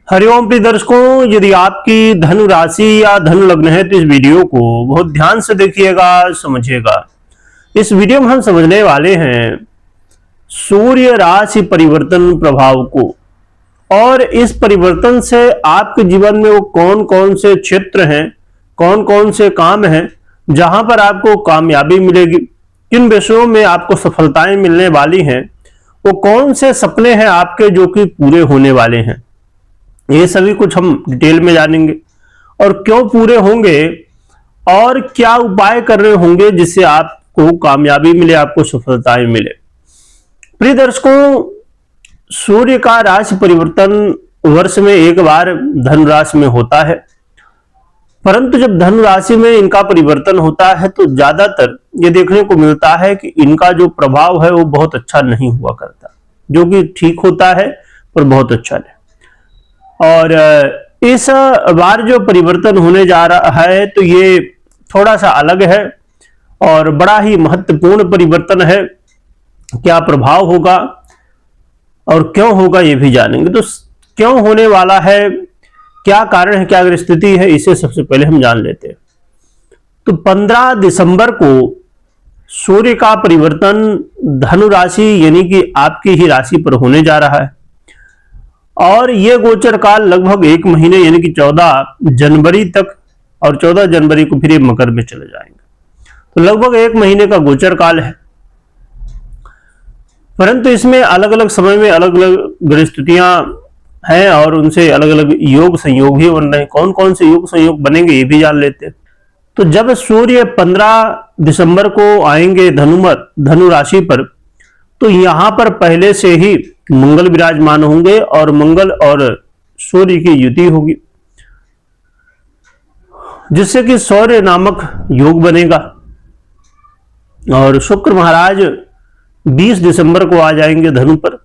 हरिओम प्रिय दर्शकों, यदि आपकी धनु राशि या धनु लग्न है तो इस वीडियो को बहुत ध्यान से देखिएगा, समझिएगा। इस वीडियो में हम समझने वाले हैं सूर्य राशि परिवर्तन प्रभाव को, और इस परिवर्तन से आपके जीवन में वो कौन कौन से क्षेत्र हैं, कौन कौन से काम हैं जहां पर आपको कामयाबी मिलेगी, किन विषयों में आपको सफलताएं मिलने वाली हैं, वो कौन से सपने हैं आपके जो कि पूरे होने वाले हैं। ये सभी कुछ हम डिटेल में जानेंगे और क्यों पूरे होंगे और क्या उपाय करने होंगे जिससे आपको कामयाबी मिले, आपको सफलताएं मिले। प्रिय दर्शकों, सूर्य का राशि परिवर्तन वर्ष में एक बार धनु राशि में होता है, परंतु जब धनु राशि में इनका परिवर्तन होता है तो ज्यादातर ये देखने को मिलता है कि इनका जो प्रभाव है वो बहुत अच्छा नहीं हुआ करता, जो कि ठीक होता है पर बहुत अच्छा नहीं। और इस बार जो परिवर्तन होने जा रहा है तो ये थोड़ा सा अलग है और बड़ा ही महत्वपूर्ण परिवर्तन है। क्या प्रभाव होगा और क्यों होगा ये भी जानेंगे। तो क्यों होने वाला है, क्या कारण है, क्या अगर स्थिति है, इसे सबसे पहले हम जान लेते हैं। तो 15 दिसंबर को सूर्य का परिवर्तन धनु राशि यानी कि आपकी ही राशि पर होने जा रहा है और ये गोचर काल लगभग एक महीने यानी कि 14 जनवरी तक, और 14 जनवरी को फिर ये मकर में चले जाएंगे। तो लगभग एक महीने का गोचर काल है, परंतु इसमें अलग अलग समय में अलग अलग ग्रह स्थितियां हैं और उनसे अलग अलग योग संयोग भी बन रहे हैं। कौन कौन से योग संयोग बनेंगे ये भी जान लेते हैं। तो जब सूर्य 15 दिसंबर को आएंगे धनु राशि पर, तो यहां पर पहले से ही मंगल विराजमान होंगे और मंगल और सूर्य की युति होगी, जिससे कि सौर्य नामक योग बनेगा। और शुक्र महाराज 20 दिसंबर को आ जाएंगे धनु पर,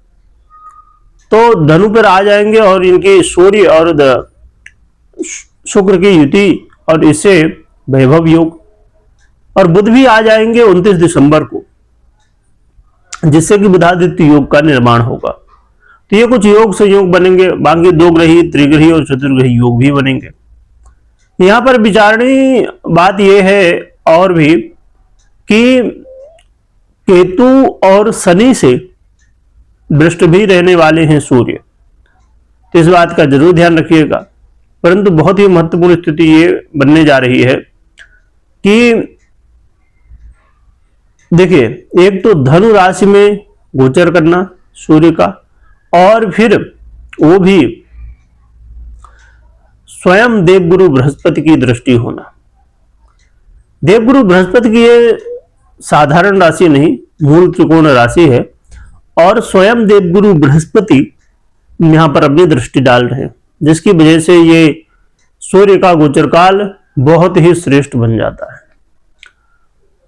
तो धनु पर आ जाएंगे और इनके सूर्य और शुक्र की युति और इससे वैभव योग। और बुध भी आ जाएंगे 29 दिसंबर को, जिससे कि बुधादित्य योग का निर्माण होगा। तो ये कुछ योग संयोग बनेंगे, बाकी दो ग्रही, त्रिग्रही और चतुर्ग्रही योग भी बनेंगे। यहां पर विचारणीय बात यह है और भी कि केतु और शनि से दृष्ट भी रहने वाले हैं सूर्य, तो इस बात का जरूर ध्यान रखिएगा। परंतु बहुत ही महत्वपूर्ण स्थिति ये बनने जा रही है कि देखिए, एक तो धनु राशि में गोचर करना सूर्य का, और फिर वो भी स्वयं देवगुरु बृहस्पति की दृष्टि होना। देवगुरु बृहस्पति की ये साधारण राशि नहीं, मूल त्रिकोण राशि है, और स्वयं देवगुरु बृहस्पति यहां पर अपनी दृष्टि डाल रहे हैं, जिसकी वजह से ये सूर्य का गोचर काल बहुत ही श्रेष्ठ बन जाता है।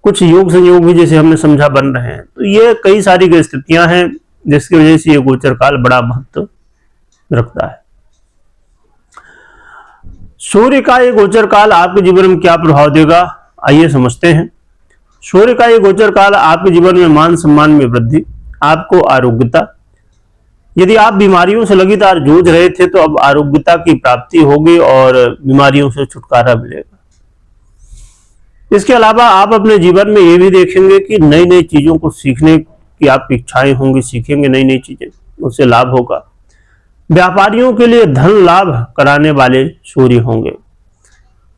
कुछ योग संयोग भी जैसे हमने समझा बन रहे हैं। तो ये कई सारी स्थितियां हैं जिसकी वजह से ये गोचर काल बड़ा महत्व रखता है। सूर्य का ये गोचर काल आपके जीवन में क्या प्रभाव देगा, आइए समझते हैं। सूर्य का ये गोचर काल आपके जीवन में मान सम्मान में वृद्धि, आपको आरोग्यता, यदि आप बीमारियों से लगातार जूझ रहे थे तो अब आरोग्यता की प्राप्ति होगी और बीमारियों से छुटकारा मिलेगा। इसके अलावा आप अपने जीवन में ये भी देखेंगे कि नई नई चीजों को सीखने की आपकी इच्छाएं होंगी, सीखेंगे नई नई चीजें, उससे लाभ होगा। व्यापारियों के लिए धन लाभ कराने वाले सूर्य होंगे।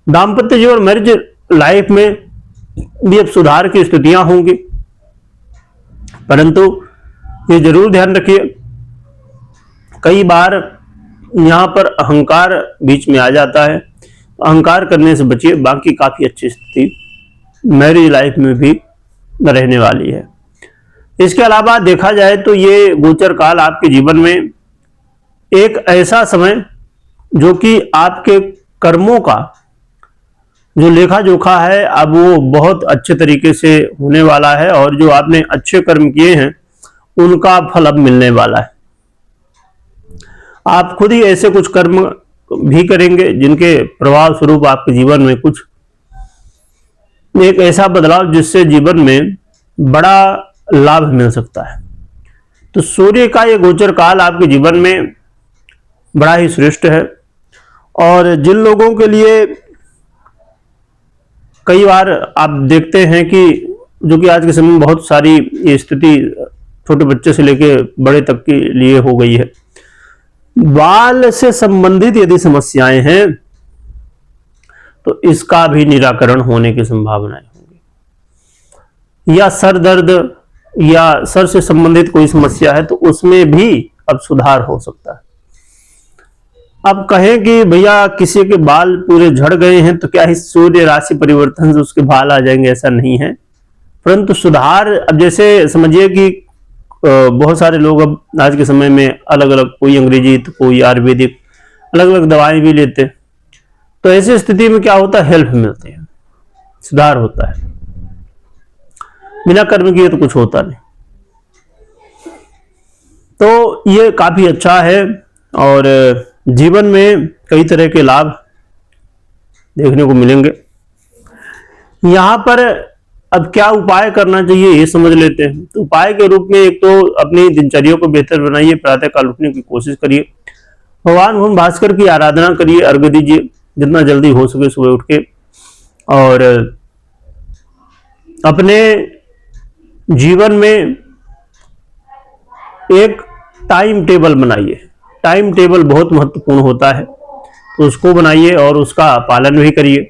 दाम्पत्य जीवन, मैरिज लाइफ में भी अब सुधार की स्थितियां होंगी, परंतु ये जरूर ध्यान रखिए, कई बार यहां पर अहंकार बीच में आ जाता है, अहंकार करने से बचिए। बाकी काफी अच्छी स्थिति मैरिज लाइफ में भी रहने वाली है। इसके अलावा देखा जाए तो ये गोचर काल आपके जीवन में एक ऐसा समय जो कि आपके कर्मों का जो लेखा जोखा है अब वो बहुत अच्छे तरीके से होने वाला है, और जो आपने अच्छे कर्म किए हैं उनका फल अब मिलने वाला है। आप खुद ही ऐसे कुछ कर्म भी करेंगे जिनके प्रभाव स्वरूप आपके जीवन में कुछ एक ऐसा बदलाव जिससे जीवन में बड़ा लाभ मिल सकता है। तो सूर्य का ये गोचर काल आपके जीवन में बड़ा ही श्रेष्ठ है। और जिन लोगों के लिए कई बार आप देखते हैं कि जो कि आज के समय में बहुत सारी ये स्थिति छोटे बच्चे से लेके बड़े तक के लिए हो गई है, बाल से संबंधित यदि समस्याएं हैं तो इसका भी निराकरण होने की संभावनाएं होंगी। या सर दर्द या सर से संबंधित कोई समस्या है तो उसमें भी अब सुधार हो सकता है। अब कहें कि भैया किसी के बाल पूरे झड़ गए हैं तो क्या इस सूर्य राशि परिवर्तन से उसके बाल आ जाएंगे, ऐसा नहीं है। परंतु सुधार, अब जैसे समझिए कि बहुत सारे लोग अब आज के समय में अलग अलग, कोई अंग्रेजी तो कोई आयुर्वेदिक, अलग अलग दवाएं भी लेते हैं। तो ऐसी स्थिति में क्या होता है, हेल्प मिलती है, सुधार होता है। बिना कर्म किए तो कुछ होता नहीं। तो ये काफी अच्छा है और जीवन में कई तरह के लाभ देखने को मिलेंगे। यहां पर अब क्या उपाय करना चाहिए ये समझ लेते हैं। तो उपाय के रूप में एक तो अपनी दिनचर्या को बेहतर बनाइए, प्रातःकाल उठने की कोशिश करिए, भगवान भगवान भास्कर की आराधना करिए, अर्घ्य दीजिए जितना जल्दी हो सके सुबह उठ के। और अपने जीवन में एक टाइम टेबल बनाइए। टाइम टेबल बहुत महत्वपूर्ण होता है, तो उसको बनाइए और उसका पालन भी करिए।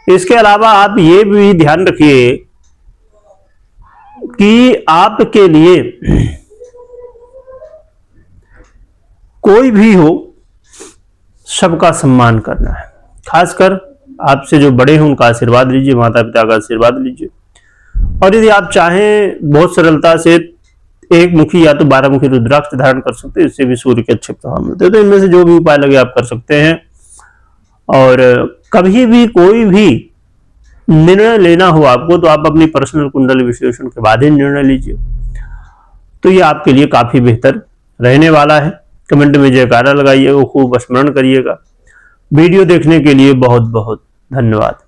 इसके अलावा आप ये भी ध्यान रखिए कि आपके लिए कोई भी हो सबका सम्मान करना है। खासकर आपसे जो बड़े हैं उनका आशीर्वाद लीजिए, माता पिता का आशीर्वाद लीजिए। और यदि आप चाहें बहुत सरलता से एक मुखी या तो 12 मुखी रुद्राक्ष धारण कर सकते हैं, इससे भी सूर्य के अच्छे प्रभाव मिलते हैं। तो इनमें से जो भी उपाय लगे आप कर सकते हैं। और कभी भी कोई भी निर्णय लेना हो आपको तो आप अपनी पर्सनल कुंडली विश्लेषण के बाद ही निर्णय लीजिए, तो ये आपके लिए काफी बेहतर रहने वाला है। कमेंट में जयकारा लगाइएगा, खूब स्मरण करिएगा। वीडियो देखने के लिए बहुत बहुत धन्यवाद।